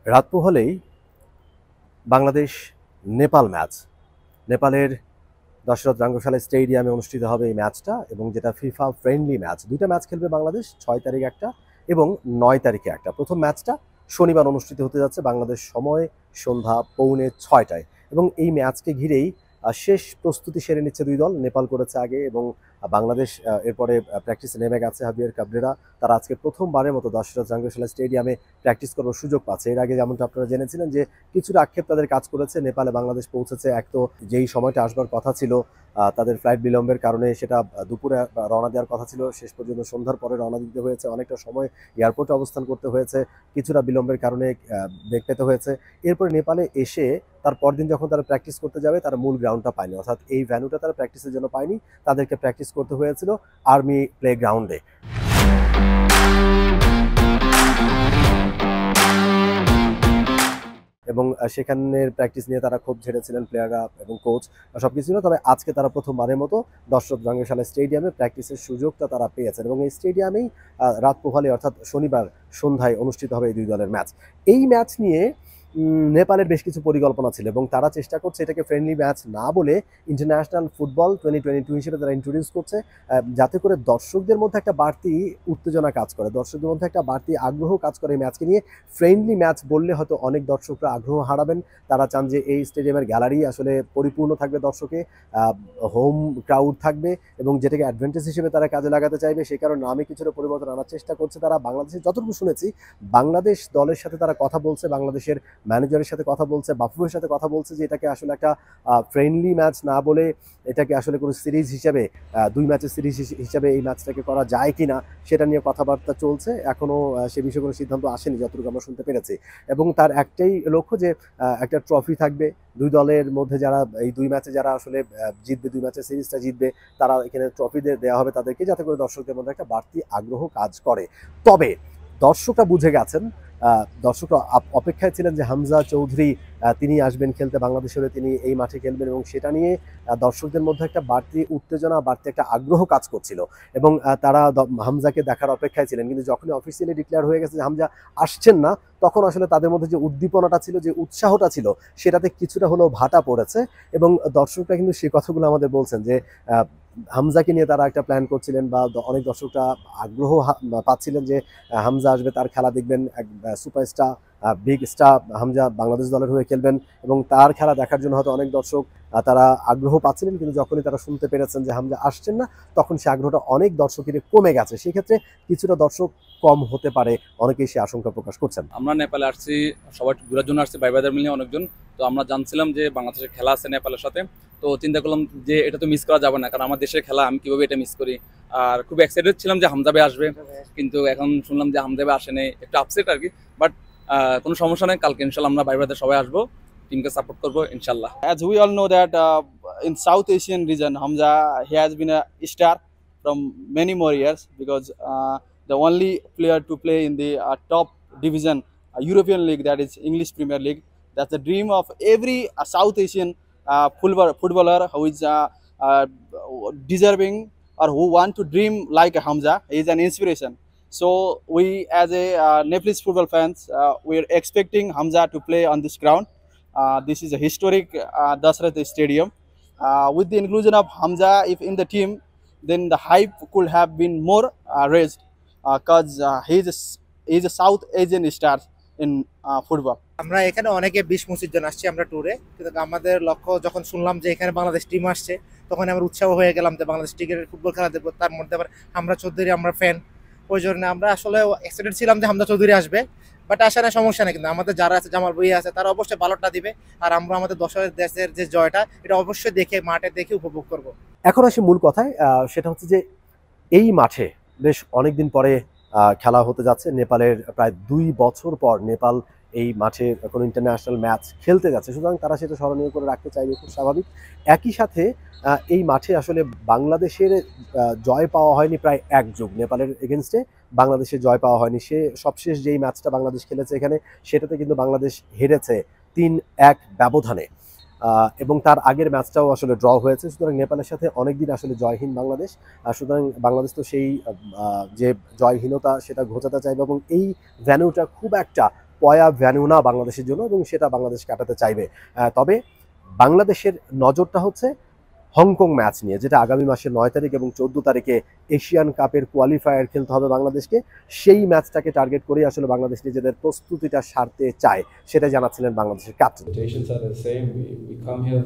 রাত পোহালেই বাংলাদেশ নেপাল ম্যাচ। নেপালের দশরথ রাঙ্গশালা স্টেডিয়ামে অনুষ্ঠিত হবে এই ম্যাচটা, এবং যেটা ফিফা ফ্রেন্ডলি ম্যাচ। দুইটা ম্যাচ খেলবে বাংলাদেশ, 6 তারিখ একটা এবং 9 তারিখে একটা। প্রথম ম্যাচটা শনিবার অনুষ্ঠিত হতে যাচ্ছে বাংলাদেশ সময় সন্ধ্যা 6:45টায়, এবং এই ম্যাচকে ঘিরেই শেষ প্রস্তুতি সেরে নিচ্ছে দুই দল। নেপাল করেছে আগে, এবং বাংলাদেশ এরপরে প্র্যাকটিসে নেমে গেছে। হাবিয়ার কাবরেরা তারা আজকে প্রথমবারের মতো দশরথ রাঙ্গশালা স্টেডিয়ামে প্র্যাকটিস করার সুযোগ পাচ্ছে। এর আগে যেমনটা আপনারা জেনেছিলেন যে কিছুটা আক্ষেপ তাদের কাজ করেছে। নেপালে বাংলাদেশ পৌঁছেছে, এক তো যেই সময়টা আসবার কথা ছিল তাদের ফ্লাইট বিলম্বের কারণে সেটা দুপুরে রওনা দেওয়ার কথা ছিল, শেষ পর্যন্ত সন্ধ্যার পরে রওনা দিতে হয়েছে। অনেকটা সময় এয়ারপোর্টে অবস্থান করতে হয়েছে, কিছুটা বিলম্বের কারণে বেগ পেতে হয়েছে। এরপরে নেপালে এসে তার পরদিন যখন তারা প্র্যাকটিস করতে যাবে, তারা মূল গ্রাউন্ডটা পায়নি, অর্থাৎ এই ভ্যানুটা তারা প্র্যাকটিসের জন্য পায়নি। তাদেরকে প্র্যাকটিস করতে হয়েছিল আর্মি প্লে গ্রাউন্ডে। এবং সেখানের প্র্যাকটিস নিয়ে তারা খুব ঝেড়েছিলেন প্লেয়াররা এবং কোচ, সবকিছু ছিল। তবে আজকে তারা প্রথমবারের মতো দশরথ রাঙ্গশালা স্টেডিয়ামে প্র্যাকটিসের সুযোগটা তারা পেয়েছেন, এবং এই স্টেডিয়ামেই রাত পোহালে অর্থাৎ শনিবার সন্ধ্যায় অনুষ্ঠিত হবে এই দুই দলের ম্যাচ। এই ম্যাচ নিয়ে নেপালের বেশ কিছু পরিকল্পনা ছিল, এবং তারা চেষ্টা করছে এটাকে ফ্রেন্ডলি ম্যাচ না বলে ইন্টারন্যাশনাল ফুটবল 2022 হিসেবে তারা ইন্ট্রোডিউস করছে, যাতে করে দর্শকদের মধ্যে একটা বাড়তি উত্তেজনা কাজ করে, দর্শকদের মধ্যে একটা বাড়তি আগ্রহ কাজ করে এই ম্যাচকে নিয়ে। ফ্রেন্ডলি ম্যাচ বললে হয়তো অনেক দর্শকরা আগ্রহ হারাবেন। তারা চান যে এই স্টেডিয়ামের গ্যালারি আসলে পরিপূর্ণ থাকবে দর্শকে, হোম ক্রাউড থাকবে, এবং যেটাকে অ্যাডভান্টেজ হিসেবে তারা কাজে লাগাতে চাইবে। সেই কারণে নামে কিছুটা পরিবর্তন আনার চেষ্টা করছে তারা। বাংলাদেশের যতটুকু শুনেছি, বাংলাদেশ দলের সাথে তারা কথা বলছে, বাংলাদেশের ম্যানেজারের সাথে কথা বলছে, বাফুফের সাথে কথা বলছে যে এটাকে আসলে একটা ফ্রেন্ডলি ম্যাচ না বলে এটাকে আসলে কোনো সিরিজ হিসেবে, 2 ম্যাচের সিরিজ হিসেবে এই ম্যাচটাকে করা যায় কিনা সেটা নিয়ে কথাবার্তা চলছে। এখনও সে বিষয়ে কোনো সিদ্ধান্ত আসেনি যতটুকু আমরা শুনতে পেরেছি। এবং তার একটাই লক্ষ্য যে একটা ট্রফি থাকবে দুই দলের মধ্যে, যারা এই 2 ম্যাচে যারা আসলে জিতবে, 2 ম্যাচের সিরিজটা জিতবে, তারা এখানে ট্রফি দেওয়া হবে তাদেরকে, যাতে করে দর্শকদের মধ্যে একটা বাড়তি আগ্রহ কাজ করে। তবে দর্শকরা বুঝে গেছেন, দর্শকরা অপেক্ষায় ছিলেন যে হামজা চৌধুরী তিনি আসবেন খেলতে বাংলাদেশের, তিনি এই মাঠে খেলবেন, এবং সেটা নিয়ে দর্শকদের মধ্যে একটা বাড়তি উত্তেজনা, বাড়তি একটা আগ্রহ কাজ করছিল, এবং তারা হামজাকে দেখার অপেক্ষায় ছিলেন। কিন্তু যখনই অফিসিয়ালি ডিক্লেয়ার হয়ে গেছে যে হামজা আসছেন না, তখন আসলে তাদের মধ্যে যে উদ্দীপনাটা ছিল, যে উৎসাহটা ছিল, সেটাতে কিছুটা হলেও ভাটা পড়েছে। এবং দর্শকরা কিন্তু সেই কথাগুলো আমাদের বলছেন যে হামজাকে নিয়ে তারা একটা প্ল্যান করছিলেন, বা অনেক দর্শকরা আগ্রহ পাচ্ছিলেন যে হামজা আসবে, তার খেলা দেখবেন, এক superstar big star Hamza Bangladesh দলের হয়ে খেলবেন, এবং তার খেলা দেখার জন্য হয়তো অনেক দর্শক তারা আগ্রহ পাচ্ছিলেন। কিন্তু যখনই তারা শুনতে পেরেছেন যে হামজা আসছেন না, তখন সে আগ্রহটা অনেক দর্শকের কমে গেছে। সেক্ষেত্রে কিছুটা দর্শক কম হতে পারে, অনেকেই সে আশঙ্কা প্রকাশ করছেন। আমরা নেপালে আসছি, সবাই ঘোরার জন্য আসছি, ভাই ভাইদের মিলে অনেকজন। তো আমরা জানছিলাম যে বাংলাদেশের খেলা আছে নেপালের সাথে, তো চিন্তা করলাম যে এটা তো মিস করা যাবে না, কারণ আমার দেশের খেলা, আমি কিভাবে এটা মিস করি। আর খুব এক্সাইটেড ছিলাম যে হামজা ভাই আসবে, কিন্তু এখন শুনলাম যে হামজা ভাই আসেনি, একটু আপসেট আর কি। বাট কোনো সমস্যা নেই, কালকে ইনশাল্লাহ আমরা ভাই ভাইদের সবাই আসবো, টিমকে সাপোর্ট করবো ইনশাল্লাহ। As we all know that in South Asian region, Hamza, he has been a star from many more years, because the only player to play in the top division European league, that is English Premier League. That's the dream of every South Asian footballer who is deserving, or who want to dream like Hamza. He is an inspiration. So we, as a Nepalese football fans, we are expecting Hamza to play on this ground. This is a historic Dasarath Stadium. With the inclusion of Hamza, if in the team, then the hype could have been more raised, because he is a South Asian star in football. আমরা এখানে অনেকে 20-25 জন আসছি আমরা ট্যুরে, কিন্তু আমাদের লক্ষ্য, যখন শুনলাম যে এখানে বাংলাদেশ টিম আসছে, তখন আমরা উৎসাহ হয়ে গেলাম যে বাংলাদেশ ক্রিকেটের ফুটবল খেলা দেখবো। তার মধ্যে আবার হামজা চৌধুরী আমরা ফ্যান, ওই জন্য আমরা আসলে এক্সাইটেড ছিলাম যে হামজা চৌধুরী আসবে। বাট আসা না, সমস্যা নেই, কিন্তু আমাদের যারা আছে, জামাল ভাই আছে, তারা অবশ্যই ভালোটা দিবে। আর আমরা আমাদের দেশের যে জয়টা, এটা অবশ্যই দেখে, মাঠে দেখে উপভোগ করব। এখন আসি মূল কথায়, সেটা হচ্ছে যে এই মাঠে বেশ অনেকদিন পরে খেলা হতে যাচ্ছে। নেপালের প্রায় 2 বছর পর নেপাল এই মাঠে কোনো ইন্টারন্যাশনাল ম্যাচ খেলতে যাচ্ছে, সুতরাং তারা সেটা স্মরণীয় করে রাখতে চাইবে, খুব স্বাভাবিক। একই সাথে এই মাঠে আসলে বাংলাদেশের জয় পাওয়া হয়নি প্রায় 1 যুগ। নেপালের এগেনস্টে বাংলাদেশের জয় পাওয়া হয়নি। সবশেষ যেই ম্যাচটা বাংলাদেশ খেলেছে এখানে, সেটাতে কিন্তু বাংলাদেশ হেরেছে 3-1 ব্যবধানে, এবং তার আগের ম্যাচটাও আসলে ড্র হয়েছে। সুতরাং নেপালের সাথে অনেকদিন আসলে জয়হীন বাংলাদেশ। সুতরাং বাংলাদেশ তো সেই যে জয়হীনতা সেটা ঘোচাতে চাইবে, এবং এই ভ্যানুটা খুব একটা পয়া ভ্যানু না বাংলাদেশের জন্য, এবং সেটা বাংলাদেশ কাটাতে চাইবে। তবে বাংলাদেশের নজরটা হচ্ছে হংকং ম্যাচ নিয়ে, যেটা আগামী মাসের 9 তারিখ এবং 14 তারিখে এশিয়ান কাপের কোয়ালিফায়ার খেলতে হবে বাংলাদেশকে। সেই ম্যাচটাকে টার্গেট করেই আসলে বাংলাদেশ নিজেদের প্রস্তুতিটা সারতে চায়, সেটা জানাচ্ছিলেন বাংলাদেশের captain. Expectations are the same. We come here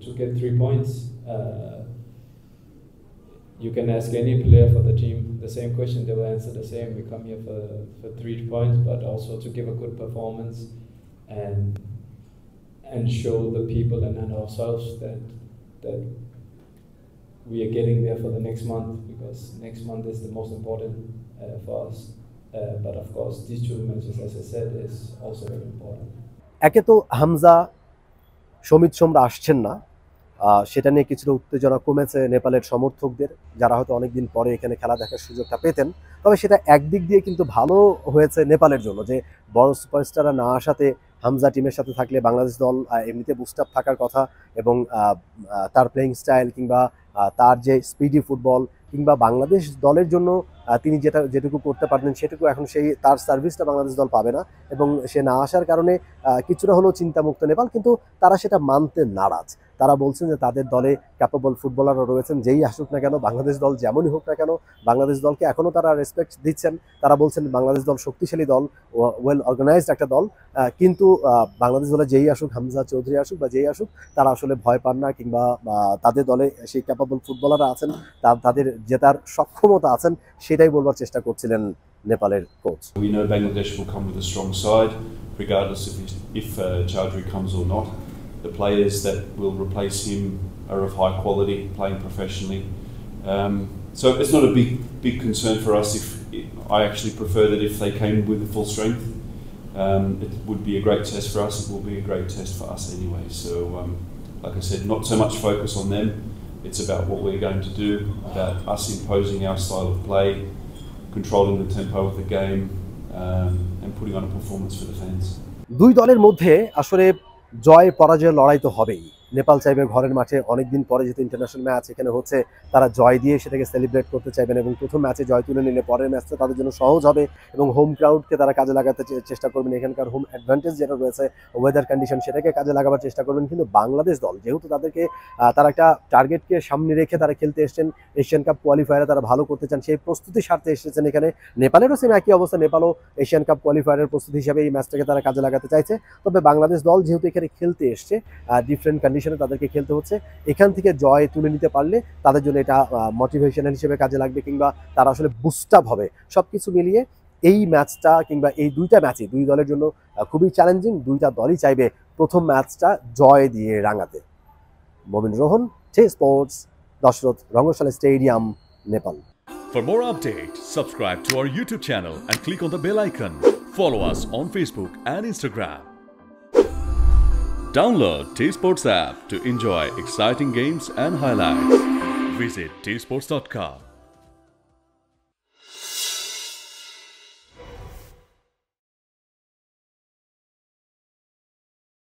to get 3 points. You can ask any player for the team the same question, they will answer the same. We come here for 3 points, but also to give a good performance and show the people and ourselves that we are getting there for the next month, because next month is the most important for us. But of course, these 2 matches, as I said, is also very important. একে তো হামজা, সমিত সোমরা আসছেন না, সেটা নিয়ে কিছুটা উত্তেজনা কমেছে নেপালের সমর্থকদের, যারা হয়তো অনেকদিন পরে এখানে খেলা দেখার সুযোগটা পেতেন। তবে সেটা একদিক দিয়ে কিন্তু ভালো হয়েছে নেপালের জন্য, যে বড় সুপারস্টাররা না আসাতে হামজা টিমের সাথে থাকলে বাংলাদেশ দল এমনিতে বুস্ট আপ থাকার কথা, এবং তার প্লেইং স্টাইল কিংবা তার যে স্পিডি ফুটবল কিংবা বাংলাদেশ দলের জন্য তিনি যেটুকু করতে পারতেন সেটুকু এখন সেই তার সার্ভিসটা বাংলাদেশ দল পাবে না, এবং সে না আসার কারণে কিছুটা হলেও চিন্তামুক্ত নেপাল। কিন্তু তারা সেটা মানতে নারাজ। তারা বলছেন যে তাদের দলে ক্যাপেবল ফুটবলাররা রয়েছেন, যেই আসুক না কেন, বাংলাদেশ দল যেমনই হোক না কেন, বাংলাদেশ দলকে এখনও তারা রেসপেক্ট দিচ্ছেন। তারা বলছেন বাংলাদেশ দল শক্তিশালী দল, ওয়েল অর্গানাইজড একটা দল, কিন্তু বাংলাদেশ দলে যেই আসুক, হামজা চৌধুরী আসুক বা যেই আসুক, তারা আসলে ভয় পান না, কিংবা তাদের দলে সেই ক্যাপেবল ফুটবলাররা আছেন, তাদের জেতার সক্ষমতা আছেন, সেটাই বলবার চেষ্টা করছিলেন নেপালের coach. We know Bangladesh will come with a strong side, regardless if Chowdhury comes or not. The players that will replace him are of high quality, playing professionally. So it's not a big concern for us. I actually prefer that if they came with full strength. It would be a great test for us. It will be a great test for us anyway. So, like I said, not so much focus on them. It's about what we're going to do, about us imposing our style of play, controlling the tempo of the game, and putting on a performance for the fans. দুই দলের মধ্যে আসলে জয় পরাজয়ের লড়াই তো হবেই। নেপাল চাইবে ঘরের মাঠে অনেকদিন পরে যেহেতু ইন্টারন্যাশনাল ম্যাচ এখানে হচ্ছে, তারা জয় দিয়ে সেটাকে সেলিব্রেট করতে চাইবেন, এবং প্রথম ম্যাচে জয় তুলে নিলে পরের ম্যাচটা তাদের জন্য সহজ হবে, এবং হোম ক্রাউডকে তারা কাজে লাগাতে চেষ্টা করবেন। এখানকার হোম অ্যাডভান্টেজ যেটা রয়েছে, ওয়েদার কন্ডিশন, সেটাকে কাজে লাগাবার চেষ্টা করবেন। কিন্তু বাংলাদেশ দল যেহেতু তারা একটা টার্গেটকে সামনে রেখে তারা খেলতে এসেছেন, এশিয়ান কাপ কোয়ালিফায়ারে তারা ভালো করতে চান, সেই প্রস্তুতি সারতে এসেছেন এখানে। নেপালেরও সেম একই অবস্থা, নেপালও এশিয়ান কাপ কোয়ালিফায়ারের প্রস্তুতি হিসাবে এই ম্যাচটাকে তারা কাজে লাগাতে চাইছে। তবে বাংলাদেশ দল যেহেতু এখানে খেলতে এসছে, ডিফারেন্ট কন্ডিশনে তাদেরকে খেলতে হচ্ছে, এখান থেকে জয় তুলে নিতে পারলে তাদের জন্য এটা মোটিভেশনাল হিসেবে কাজে লাগবে, কিংবা তারা আসলে বুস্ট আপ হবে। সবকিছু মিলিয়ে এই ম্যাচটা কিংবা এই দুইটা ম্যাচই দুই দলের জন্য খুবই চ্যালেঞ্জিং। দুইটা দলই চাইবে প্রথম ম্যাচটা জয় দিয়ে রাঙাতে। মমিন রোহন, টে sports, Dasharath Rangasala stadium, Nepal. For more updates, subscribe to our YouTube channel and click on the bell icon. Follow us on Facebook and Instagram. Download T-Sports app to enjoy exciting games and highlights. Visit tsports.com.